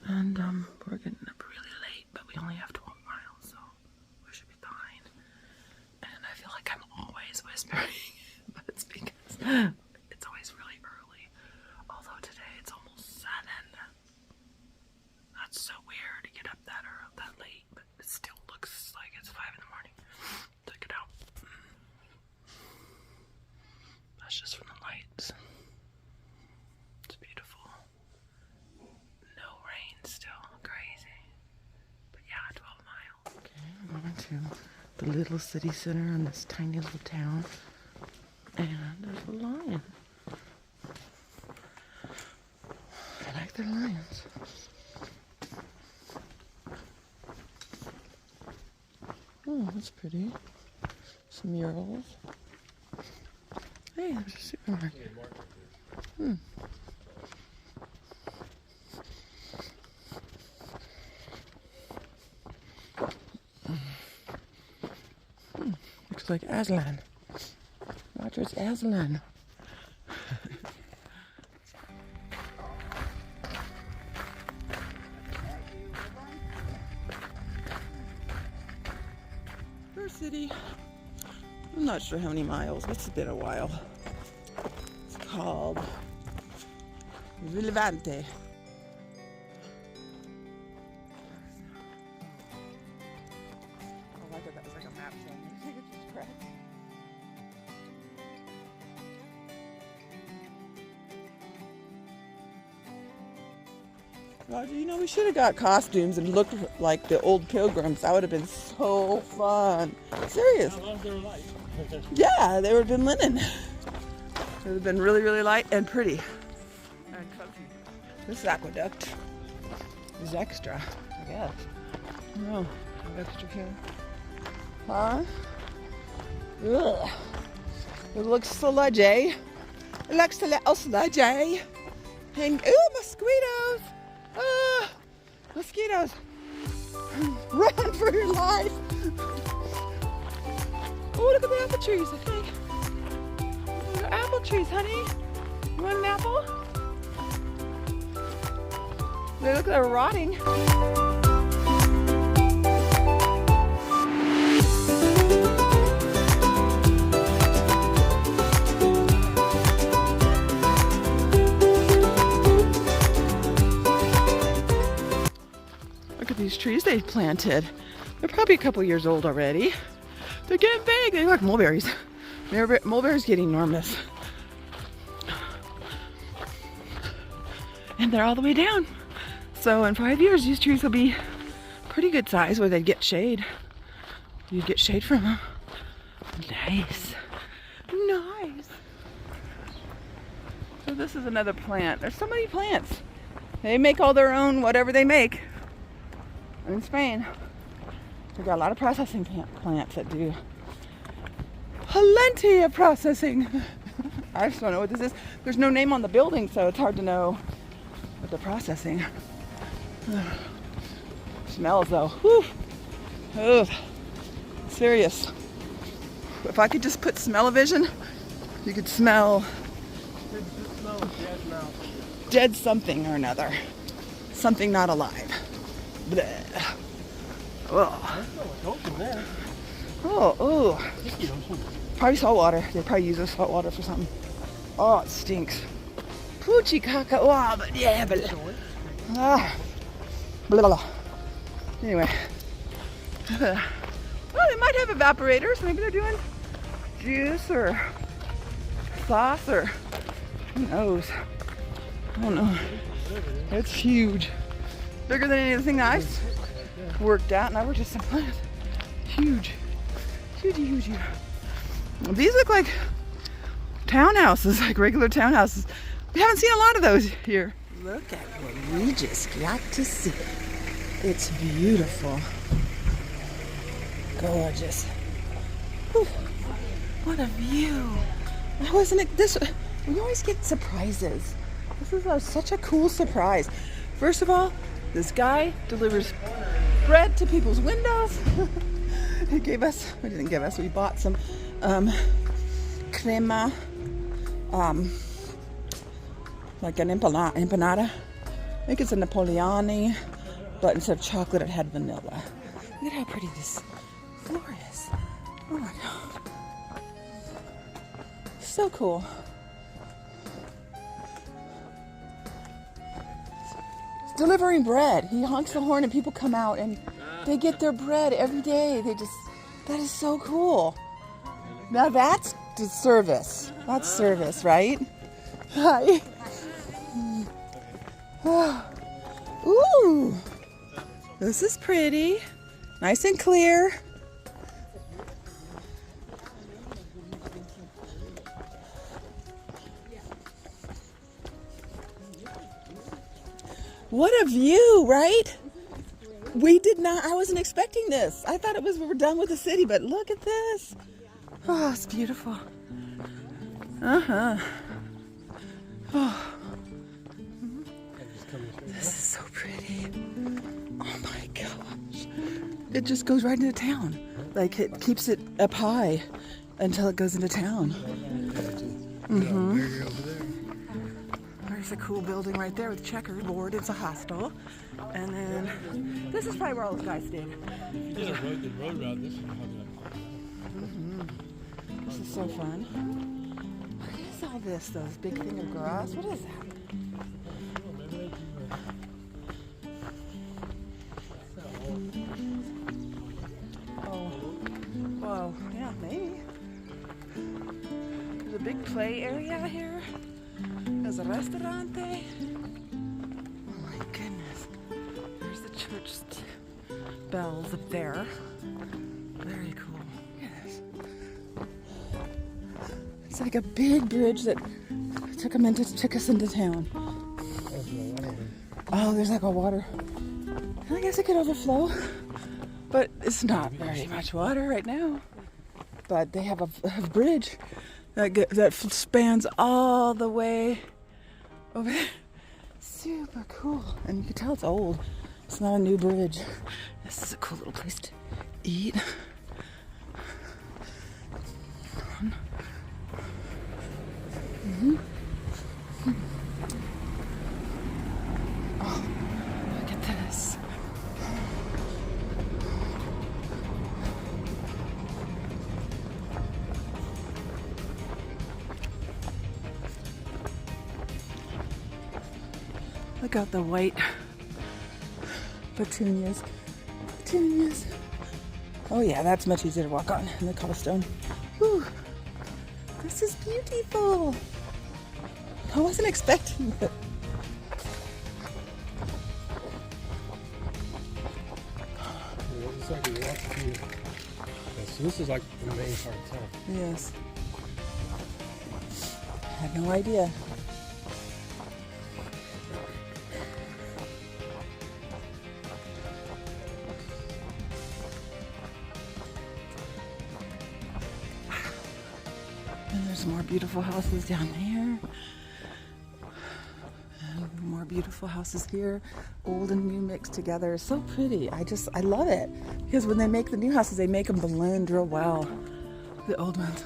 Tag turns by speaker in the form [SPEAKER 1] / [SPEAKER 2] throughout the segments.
[SPEAKER 1] And we're getting up really late, but we only have 12 miles, so we should be fine. And I feel like I'm always whispering, but it's because it's always really early. Although today it's almost 7. That's so weird to get up that late, but it still looks like it's 5 in the morning. Check it out. That's just from the lights. It's beautiful. No rain still. Crazy. But yeah, 12 miles. Okay, I'm going to the little city center in this tiny little town. And there's a lion. I like the lions. Oh, that's pretty. Some murals. Hey, there's a supermarket. Looks like Aslan. Roger's Aslan. First city. I'm not sure how many miles. It's been a while. It's called Vilvante. I like it. That was like a map thing. I think it's just correct. Roger, you know, we should have got costumes and looked like the old pilgrims. That would have been so fun. Serious.
[SPEAKER 2] How long they were light?
[SPEAKER 1] Yeah, they would have been linen. It would have been really, really light and pretty. And comfy. This aqueduct is extra, I guess. No, extra here. Huh? Ugh. It looks sludgy. It looks a little sludgy. And, ooh, mosquitoes. Ah, mosquitoes. Run for your life. Oh, look at the apple trees, I think. Look at apple trees, honey. You want an apple? They look like they're rotting. Look at these trees they planted. They're probably a couple years old already. They're getting big. They look like mulberries. Mulberries getting enormous. And they're all the way down. So in 5 years, these trees will be pretty good size where they'd get shade. You'd get shade from them. Nice. Nice. So this is another plant. There's so many plants. They make all their own whatever they make. In Spain, we've got a lot of processing plants that do plenty of processing. I just don't know what this is. There's no name on the building, so it's hard to know what they're processing. Smells though. Whew. Ugh. Serious. If I could just put smell-o-vision, you could smell dead something or another. Something not alive. Bleh. Oh. Probably salt water. They probably use this salt water for something. Oh, it stinks. Poochie caca. Oh, but yeah, but blah, blah. Anyway. Well, they might have evaporators. Maybe they're doing juice or sauce or who knows. I don't know. It's huge. Bigger than anything that I worked at, and I worked at some plants. Huge. Huge. These look like townhouses, like regular townhouses. We haven't seen a lot of those here. Look at what we just got to see. It's beautiful. Gorgeous. Whew. What a view. Wasn't it this? We always get surprises. This is such a cool surprise. First of all, this guy delivers bread to people's windows. He didn't give us, we bought some crema, like an empanada. I think it's a Napoleone, but instead of chocolate, it had vanilla. Look at how pretty this floor is. Oh my God. So cool. It's delivering bread. He honks the horn and people come out and they get their bread every day. That is so cool. Now that's the service. That's service, right? Hi. Ooh, this is pretty. Nice and clear. What a view, right? I wasn't expecting this. I thought we were done with the city, but look at this. Oh, it's beautiful. Oh. This is so pretty. Oh my gosh. It just goes right into town. Like it keeps it up high until it goes into town. There's a cool building right there with checkerboard. It's a hostel. And then this is probably where all the guys stayed.
[SPEAKER 2] There's a road route.
[SPEAKER 1] This is so fun. What is all this though? This big thing of grass? What is that? Oh, whoa, yeah, maybe. There's a big play area here. There's a restaurante. Oh my goodness. There's the church bells up there. Very cool. Look at this. It's like a big bridge that took us into town. Oh, there's like a water. I guess it could overflow, but it's not very much water right now. But they have a bridge that spans all the way over there. Super cool. And you can tell it's old. It's not a new bridge. This is a cool little place to eat. Oh, look at this. Look out the white petunias. Oh yeah, that's much easier to walk on in the cobblestone. Whew. This is beautiful. I wasn't expecting it.
[SPEAKER 2] So this is like the main part of town.
[SPEAKER 1] Yes. I had no idea. And there's more beautiful houses down there. And more beautiful houses here. Old and new mixed together. It's so pretty. I love it. Because when they make the new houses, they make them blend real well. The old ones.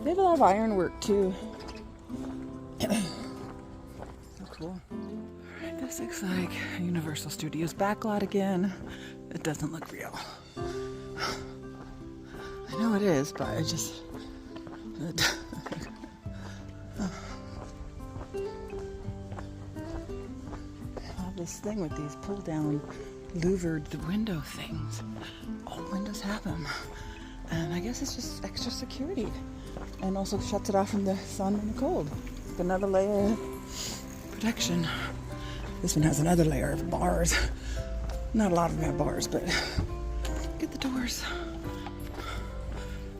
[SPEAKER 1] They have a lot of ironwork too. So cool. Alright, this looks like Universal Studios backlot again. It doesn't look real. I know it is, but I just... this thing with these pull down louvered window things. All windows have them. And I guess it's just extra security. And also shuts it off from the sun and the cold. Another layer of protection. This one has another layer of bars. Not a lot of them have bars, but look at the doors.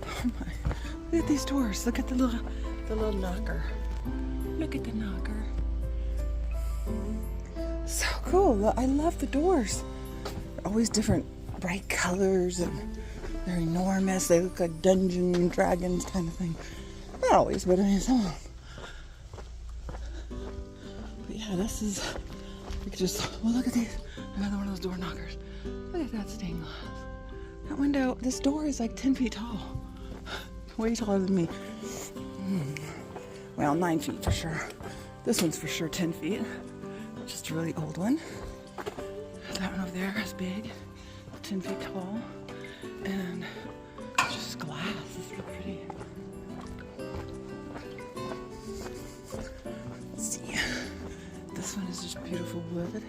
[SPEAKER 1] Oh my. Look at these doors. Look at the little knocker. Look at the knocker. So cool. I love the doors. They're always different bright colors and They're enormous. They look like Dungeons and Dragons kind of thing. Not always, but I mean some of them. But yeah, this is, we could just, well, look at these. Another one of those door knockers. Look at that stained glass. That window, this door is like 10 feet tall. Way taller than me. Well, 9 feet for sure. This one's for sure 10 feet. Just a really old one. That one over there is big, 10 feet tall. And it's just glass. It's really pretty. Let's see. This one is just beautiful wood.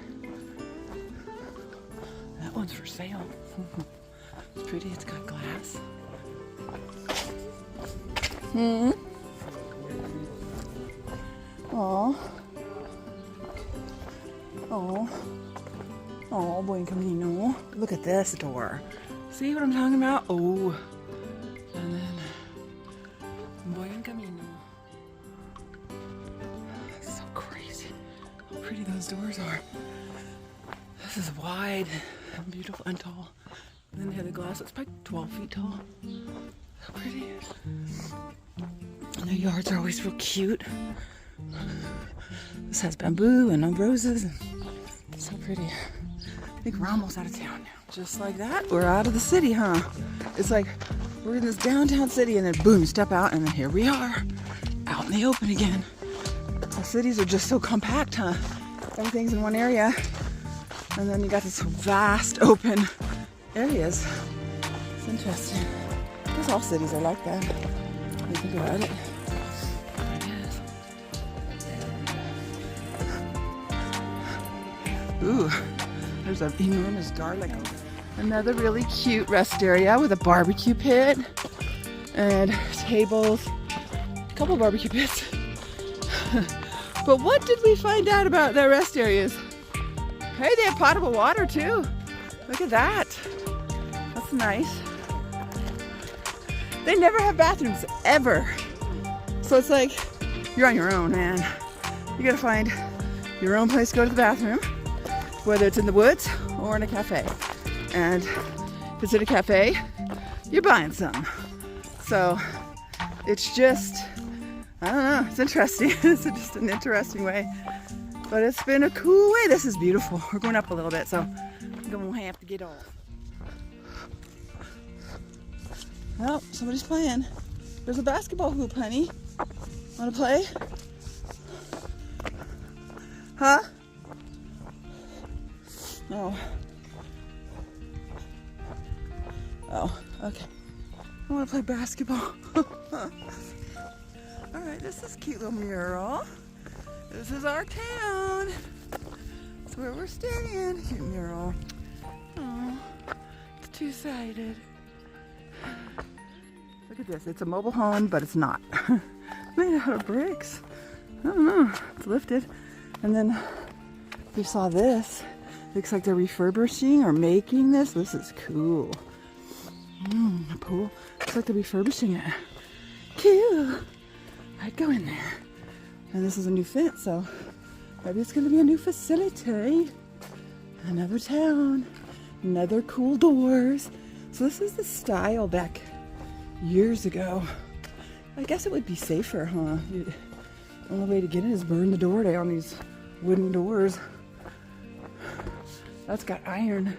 [SPEAKER 1] That one's for sale. It's pretty. It's got glass. Aw. Oh, Buen Camino. Look at this door. See what I'm talking about? Oh. And then Buen Camino. That's so crazy how pretty those doors are. This is wide and beautiful and tall. And then they have the glass that's probably 12 feet tall. So pretty. And their yards are always real cute. This has bamboo and roses. And it's so pretty. I think we're almost out of town now. Just like that, we're out of the city, huh? It's like we're in this downtown city and then boom, step out and then here we are, out in the open again. The cities are just so compact, huh? Everything's in one area. And then you got this vast open areas. It's interesting. I guess all cities are like that. When you think about it. I guess. Ooh. There's an enormous garlic. Another really cute rest area with a barbecue pit and tables. A couple barbecue pits. But what did we find out about their rest areas? Hey, they have potable water too. Look at that. That's nice. They never have bathrooms, ever. So it's like, you're on your own, man. You gotta find your own place to go to the bathroom. Whether it's in the woods or in a cafe. And if it's in a cafe, you're buying some. So it's just, I don't know, it's interesting. It's just an interesting way. But it's been a cool way. This is beautiful. We're going up a little bit, so I'm gonna have to get off. Oh, somebody's playing. There's a basketball hoop, honey. Wanna play? Huh? Oh. Oh, okay. I want to play basketball. Alright, this is a cute little mural. This is our town. That's where we're staying. Cute mural. Oh, it's two-sided. Look at this. It's a mobile home, but it's not. Made out of bricks. I don't know. It's lifted. And then we saw this. Looks like they're refurbishing or making this. This is cool. A pool. Looks like they're refurbishing it. Cute. I'd go in there. And this is a new fence, so maybe it's going to be a new facility. Another town. Another cool doors. So this is the style back years ago. I guess it would be safer, huh? The only way to get in is burn the door down, these wooden doors. That's got iron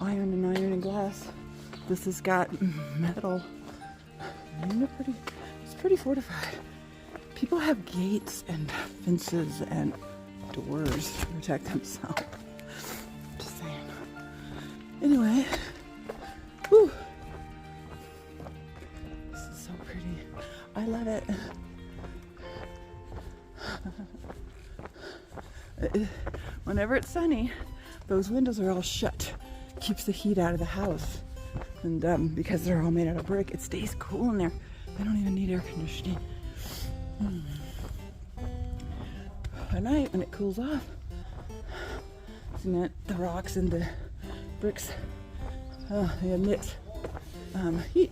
[SPEAKER 1] and glass. This has got metal. It's pretty fortified. People have gates and fences and doors to protect themselves. Just saying. Anyway, whew. This is so pretty. I love it. Whenever it's sunny, those windows are all shut. Keeps the heat out of the house. And because they're all made out of brick, it stays cool in there. They don't even need air conditioning. At night, when it cools off, cement, the rocks and the bricks, they emit heat.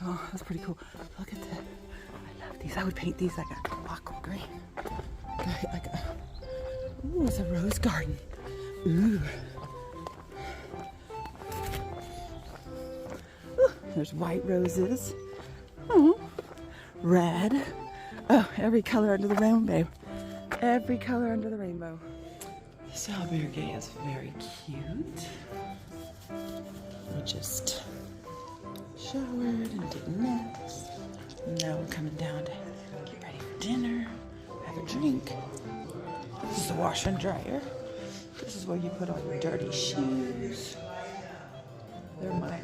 [SPEAKER 1] Oh, that's pretty cool. Look at that. I love these. I would paint these like a aqua green. Ooh, it's a rose garden. Ooh. There's white roses. Oh, red. Oh, every color under the rainbow. Every color under the rainbow. This albergue is very cute. We just showered and did naps. Now we're coming down to get ready for dinner, have a drink. This is the washer and dryer. This is where you put all your dirty shoes. They're my